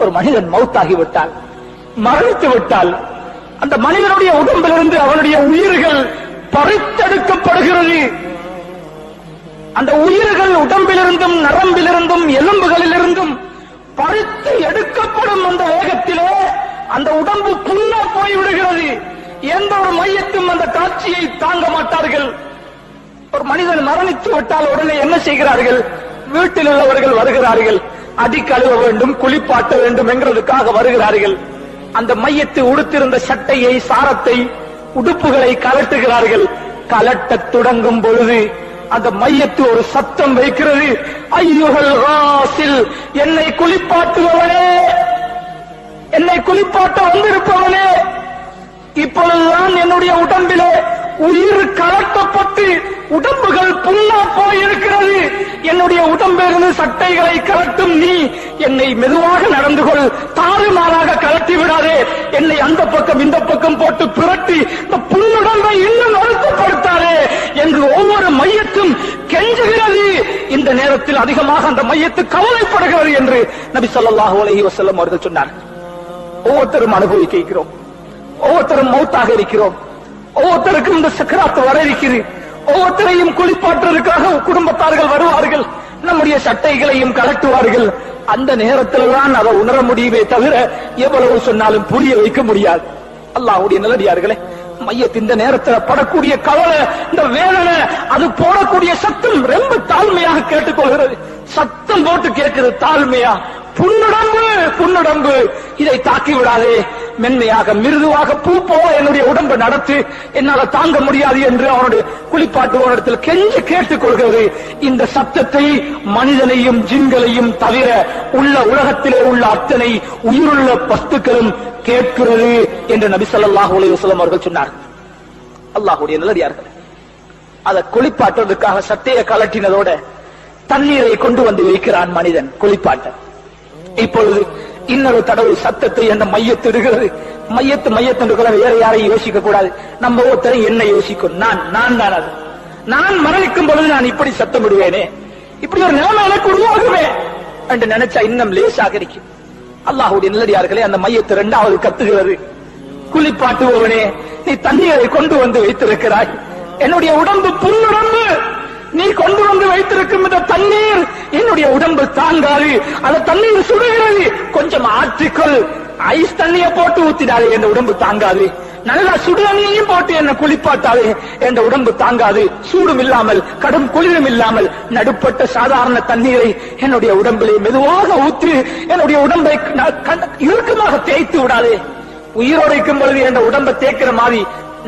ஒரு மனிதன் மௌத்தாகிவிட்டால், மரணித்து விட்டால், அந்த மனிதனுடைய உடம்பிலிருந்து அவனுடைய உயிர்கள் பறித்தெடுக்கப்படுகிறது. அந்த உயிர்கள் உடம்பிலிருந்தும் நரம்பிலிருந்தும் எலும்புகளிலிருந்தும் பறித்து எடுக்கப்படும் அந்த வேகத்திலே அந்த உடம்பு புண்ணா போய்விடுகிறது. எந்த ஒரு மையத்தும் அந்த காட்சியை தாங்க மாட்டார்கள். ஒரு மனிதன் மரணித்து விட்டால் உடனே என்ன செய்கிறார்கள்? வீட்டில் உள்ளவர்கள் வருகிறார்கள், அடி கழுவ வேண்டும், குளிப்பாட்ட வேண்டும் என்கிறதுக்காக வருகிறார்கள். அந்த மையத்தை உடுத்திருந்த சட்டையை, சாரத்தை, உடுப்புகளை கலட்டுகிறார்கள். கலட்டத் தொடங்கும் பொழுது அந்த மையத்து ஒரு சத்தம் வைக்கிறது, ஐயுகல் ராசில், என்னை குளிப்பாட்டுபவனே, என்னை குளிப்பாட்ட வந்திருப்பவனே, இப்பொழுதுதான் என்னுடைய உடம்பிலே உயிர் கலட்டப்பட்டு உடம்புகள் புண்ணா போயிருக்கிறது. என்னுடைய உடம்பிலிருந்து சட்டைகளை கலட்டும் நீ என்னை மெதுவாக நடந்து கொள், தாறுமாறாக கலட்டி விடாதே, என்னை அந்த பக்கம் இந்த பக்கம் போட்டு புரட்டி இந்த புண்ணுடம்பை இன்னும் அழுத்தப்படுத்தாதே என்று ஒவ்வொரு மையத்தும் கெஞ்சுகிறது. இந்த நேரத்தில் அதிகமாக அந்த மையத்து கவலைப்படுகிறது என்று நபி ஸல்லல்லாஹு அலைஹி வஸல்லம் அவர்கள் சொன்னார். ஒவ்வொருத்தரும் அனுபவிக்க இருக்கிறோம், ஒவ்வொருத்தரும் மௌத்தாக இருக்கிறோம், ஒவ்வொருத்தருக்கும் இந்த சக்கராத்து வர இருக்கிறது. ஒவ்வொருத்தரையும் குளிப்பாற்றுவதற்காக குடும்பத்தார்கள் வருவார்கள், நம்முடைய சட்டைகளையும் கலட்டுவார்கள். அந்த நேரத்தில் தான் அதை உணர முடியுமே தவிர எவ்வளவு சொன்னாலும் புரிய வைக்க முடியாது. அல்லாஹ்வுடைய நல்லடியார்களே, மையத்தின் இந்த நேரத்தில் படக்கூடிய கவலை, இந்த வேதனை, அது போடக்கூடிய சத்தம் ரொம்ப தாழ்மையாக கேட்டுக்கொள்கிறது. சத்தம் போட்டு கேட்கிறது தாழ்மையா, புண்ணுடம்பு புண்ணுடம்பு, இதை தாக்கி விடாதே, மென்மையாக மிருதுவாக பூ போல என்னுடைய உடம்பை நடத்து, என்னால தாங்க முடியாது என்று அவனுடைய குளிப்பாட்டுவனிடத்தில் கெஞ்சி கேட்டுக் கொள்கிறது. இந்த சத்தத்தை மனிதனையும் ஜின்களையும் தவிர உள்ள உலகத்திலே உள்ள அத்தனை உயிருள்ள வஸ்துக்களும் கேட்கிறது என்று நபி ஸல்லல்லாஹு அலைஹி வஸல்லம் அவர்கள் சொன்னார். அல்லாஹ்வுடைய நல்லடியார்களே, அதை குளிப்பாட்டுவதற்காக சட்டையை கலட்டினதோட தண்ணீரை கொண்டு வந்து வைக்கிறான் மனிதன் குளிப்பாட்ட. இப்பொழுது இன்னொரு தடவை சத்தத்தை அந்த மையத்திடுகிறது. மையத்து வேற யாரையும் யோசிக்க கூடாது, நம்ம ஒருத்தரை என்ன யோசிக்கும், நான் தான் அது. நான் மரணிக்கும் பொழுது நான் இப்படி சத்தம் விடுவேனே, இப்படி ஒரு நிலைமை எனக்கு உருவாகுமே என்று நினைச்சா இன்னும் லேசாக இருக்கும். அல்லாஹ்வுடைய நல்லடியார்களே, அந்த மையத்தை இரண்டாவது கத்துகிறது, குளிப்பாட்டுபவனே, நீ தண்ணீரை கொண்டு வந்து வைத்திருக்கிறாய், என்னுடைய உடம்பு புண்ணுடம்பு, நீ கொண்டு வந்து வைத்திருக்கும் இந்த தண்ணீர் என்னுடைய உடம்பு தாங்காது, அந்த தண்ணீர் சுடுகிறது, கொஞ்சம் ஆற்றிக்கொள், ஐஸ் தண்ணியை போட்டு ஊத்திடாது, என் உடம்பு தாங்காது, நல்லா சுடு தண்ணியையும் போட்டு என்ன குளிப்பாட்டாது, என் உடம்பு தாங்காது, சூடும் இல்லாமல் கடும் குளிரும் இல்லாமல் நடுப்பட்ட சாதாரண தண்ணீரை என்னுடைய உடம்பிலே மெதுவாக ஊற்றி என்னுடைய உடம்பை இறுக்கமாக தேய்த்து விடாது, உயிரோடு இருக்கும் பொழுது என் உடம்பை தேய்க்கிற மாதிரி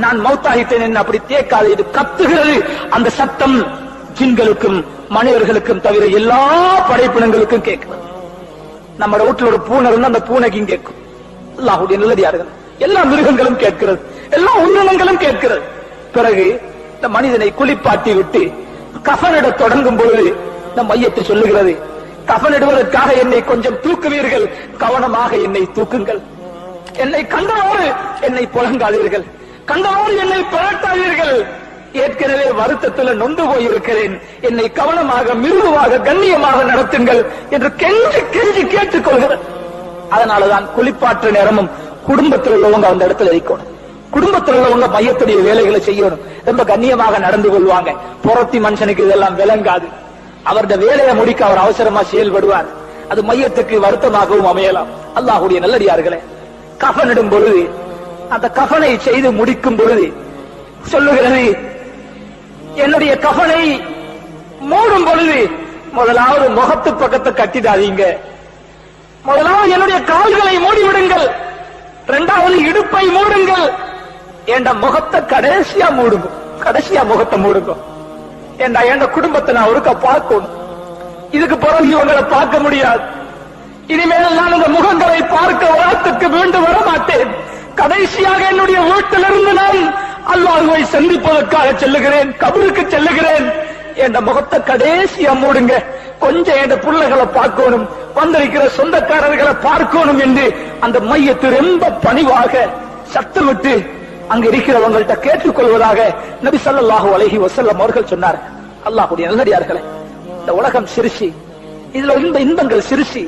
நான் மௌத்தாகிட்டேன் என்ன அப்படி தேய்க்காது. இது கத்துகிறது. அந்த சத்தம் ஜின்களுக்கும் மனிதர்களுக்கும் தவிர எல்லா படைப்பினங்களுக்கும் கேட்கிறது. நம்ம வீட்டுல ஒரு பூனை இருந்தா அந்த பூனைக்கும் கேட்கும். அல்லாஹ்வுடைய நல்லடியார்கள், எல்லா மிருகங்களும் கேட்கிறது, எல்லா உயிரினங்களும் கேட்கிறது. பிறகு இந்த மனிதனை குளிப்பாட்டி விட்டு கஃனிட தொடங்கும் பொழுது இந்த மையத்தை சொல்லுகிறது, கஃனிடுவதற்காக என்னை கொஞ்சம் தூக்குவீர்கள், கவனமாக என்னை தூக்குங்கள், என்னை கண்டவோடு என்னை புலங்காதீர்கள், கண்டவோடு என்னை புரட்டாதீர்கள், ஏற்கனவே வருத்தத்தில் நொந்து போயிருக்கிறேன், என்னை கவனமாக மிருதுவாக கண்ணியமாக நடத்துங்கள் என்று கெஞ்சி கெஞ்சி கேட்டுக் கொள்கிறது. அதனாலதான் குளிப்பாற்ற நேரமும் குடும்பத்தில் உள்ளவங்க அந்த இடத்துல இருக்கணும், குடும்பத்தில் உள்ளவங்க மையத்துடைய வேலைகளை செய்யணும், ரொம்ப கண்ணியமாக நடந்து கொள்வாங்க. புறத்தி மனுஷனுக்கு இதெல்லாம் விளங்காது, அவருடைய வேலையை முடிக்க அவர் அவசரமா செயல்படுவார், அது மையத்துக்கு வருத்தமாகவும் அமையலாம். அல்லாஹ்வுடைய நல்லடியார்களே, கஃனிடும் பொழுது அந்த கஃனை செய்து முடிக்கும் பொழுது சொல்லுகிறது, என்னுடைய கஃனை மூடும் பொழுது முதலாவது முகத்து பக்கத்தை கட்டிடாதீங்க, முதலாவது என்னுடைய கால்களை மூடிவிடுங்கள், இரண்டாவது இடுப்பை மூடுங்கள், என் முகத்தை கடைசியா மூடுங்க, கடைசியா முகத்தை மூடுங்க, என் குடும்பத்தை நான் ஒருக்க பார்க்கணும், இதுக்கு பிறகு இவங்களை பார்க்க முடியாது, இனிமேல் நான் இந்த முகங்களை பார்க்க உலகத்துக்கு மீண்டும் வர மாட்டேன், கடைசியாக என்னுடைய வீட்டிலிருந்து நான் அல்லாஹ்வை சந்திப்பதற்காக செல்லுகிறேன், கபருக்கு செல்லுகிறேன், என் முகத்தை கடைசியா மூடுங்க, கொஞ்சம் என் பிள்ளைகளை பார்க்கணும், வந்திருக்கிற சொந்தக்காரர்களை பார்க்கணும் என்று அந்த மையத்தை ரொம்ப பணிவாக சத்தமிட்டு அங்க இருக்கிறவங்கள்ட்ட கேட்டுக்கொள்வதாக நபி ஸல்லல்லாஹு அலைஹி வஸல்லம் அவர்கள் சொன்னார். அல்லாஹ்வுடைய நல்லடியார்களே, இந்த உலகம் சிறுசி, இதுல இன்பங்கள் சிறுசி,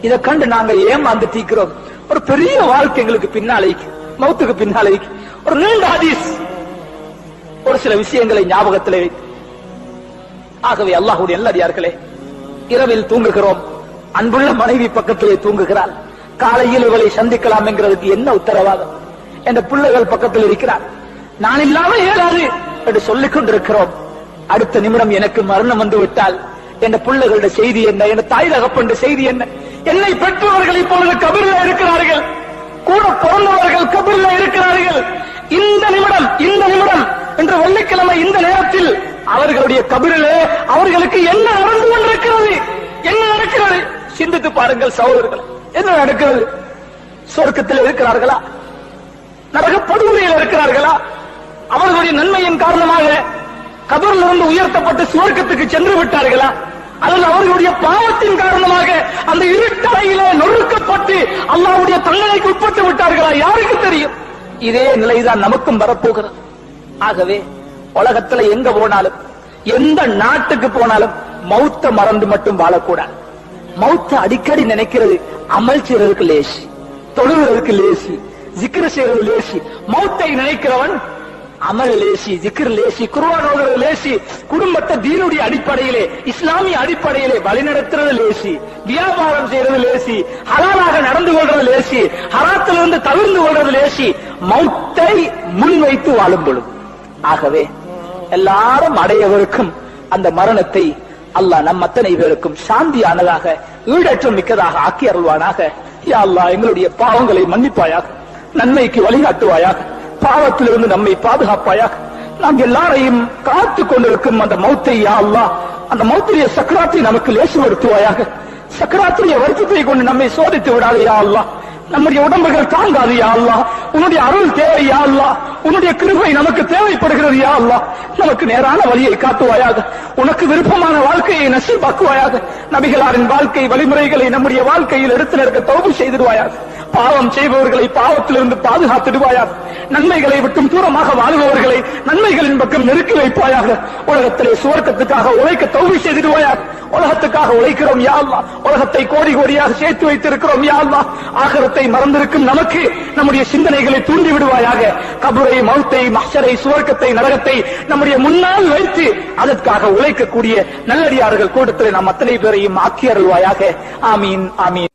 இதை கண்டு நாங்க ஏமாந்து தீக்கிறோம். ஒரு பெரிய வாழ்க்கை எங்களுக்கு பின்னாலே, மௌத்துக்கு பின்னாலே ஒரு நீண்ட ஹதீஸ், ஒரு சில விஷயங்களை ஞாபகத்திலே வைத்து. ஆகவே அல்லாஹ்வுடைய நல்லடியார்களே, இரவில் தூங்குகிறோம், அன்புள்ள மனைவி பக்கத்திலே தூங்குகிறார். காலையில் இவளை சந்திக்கலாம் என்கிறதுக்கு என்ன உத்தரவாதம்? என்ற பிள்ளைகள் பக்கத்தில் இருக்கிறார், நான் இல்லாம இயலாது என்று சொல்லிக் கொண்டிருக்கிறோம். அடுத்த நிமிடம் எனக்கு மரணம் வந்து விட்டால் என் பிள்ளைகளுடைய செய்தி என்ன? என் தாய் தகப்பன் செய்தி என்ன? என்னை பெற்றவர்கள் இப்பொழுது கபரில் இருக்கிறார்கள், கூட பிறந்தவர்கள் கபரில் இருக்கிறார்கள். இந்த நிமிடம் இன்று வெள்ளிக்கிழமை இந்த நேரத்தில் அவர்களுடைய கபரிலே அவர்களுக்கு என்ன நடந்து கொண்டிருக்கிறது? என்ன நடக்கிறது? சிந்தித்து பாருங்கள் சகோதரர்கள், என்ன நடக்கிறது? சொர்க்கத்தில் இருக்கிறார்களா? நரக படுகொலையில் இருக்கிறார்களா? அவர்களுடைய நன்மையின் காரணமாக கபரிலிருந்து உயர்த்தப்பட்டு சுவர்க்கத்துக்கு சென்று விட்டார்களா? அல்லது அவர்களுடைய பாவத்தின் காரணமாக அந்த இருட்டறையிலே நொறுக்கப்பட்டு அல்லாஹ்வுடைய தண்டனைக்கு உட்பட்டு விட்டார்களா? யாருக்கு தெரியும்? இதே நிலைதான் நமக்கும் வரப்போகிறது. ஆகவே உலகத்துல எங்க போனாலும், எந்த நாட்டுக்கு போனாலும் மௌத்த மறந்து மட்டும் வாழக்கூடாது. மௌத்த அடிக்கடி நினைக்கிறது அமல் செய்யறதுக்கு லேசி, தொழுகிறதுக்கு லேசி, ஜிக்ர் செய்யறது லேசி. மௌத்தை நினைக்கிறவன் அமல் லேசி, ஜிக்ர் லேசி, குர்ஆன் ஓதுறது லேசி, குடும்பத்தை தீனுடைய அடிப்படையிலே, இஸ்லாமிய அடிப்படையிலே வழிநடத்துறது லேசி, வியாபாரம் செய்யறது லேசி, ஹலாலாக நடந்து கொள்றது லேசி, ஹராத்திலிருந்து தவிர்ந்து கொள்றது லேசி, மௌத்தை முன்வைத்து வாழும் பொழுது. ஆகவே எல்லாரும் அடையவருக்கும் அந்த மரணத்தை அல்லாஹ் நம் அத்தனை பேருக்கும் சாந்தியானதாக, ஈடற்றம் மிக்கதாக ஆக்கி அருள்வானாக. யா அல்லாஹ், எங்களுடைய பாவங்களை மன்னிப்பாயாக, நன்மைக்கு வழிகாட்டுவாயாக, பாவத்திலிருந்து நம்மை பாதுகாப்பாயாக. நாம் எல்லாரையும் காத்து கொண்டிருக்கும் அந்த மௌத்தை யா அல்லாஹ், அந்த மௌத்துடைய சக்கராத்தை நமக்கு லேசுபடுத்துவாயாக. சக்கராத்துடைய வருத்தத்தை கொண்டு நம்மை சோதித்து விடாது யா அல்லாஹ். நம்முடைய உடம்புகள் தாங்காது யா அல்லாஹ். உன்னுடைய அருள் தேவை யா அல்லாஹ். உன்னுடைய கிருபை நமக்கு தேவைப்படுகிறது யா அல்லாஹ். நமக்கு நேரான வழியை காட்டுவாயாக, உனக்கு விருப்பமான வாழ்க்கையை நசீபாக்குவாயாக. நபிகளாரின் வாழ்க்கை வழிமுறைகளை நம்முடைய வாழ்க்கையில் எடுத்து நிற்க தௌபு செய்திடுவாயாக. பாவம் செய்பவர்களை பாவத்திலிருந்து பாதுகாத்திடுவாயாக. நன்மைகளை விட்டும் தூரமாக வாழ்பவர்களை நன்மைகளின் பக்கம் நெருக்கி வைப்பாயாக. உலகத்திலே சுவர்க்கத்துக்காக உழைக்க தௌபு செய்திடுவாயாக. உலகத்துக்காக உழைக்கிறோம் யா அல்லாஹ், உலகத்தை கோடி கோடியாக சேர்த்து வைத்திருக்கிறோம் யா அல்லாஹ். ஆகிரத்தை மறந்திருக்கும் நமக்கு நம்முடைய சிந்தனைகளை தூண்டி விடுவாயாக. கபரை, மௌத்தை, மஹ்ஷரை, சுவர்க்கத்தை, நரகத்தை நம்முடைய முன்னால் வைத்து அதற்காக உழைக்கக்கூடிய நல்லடியார்கள் கூட்டத்தில் நாம் அத்தனை பேரையும் ஆக்கி அருள்வாயாக. ஆமீன், ஆமீன்.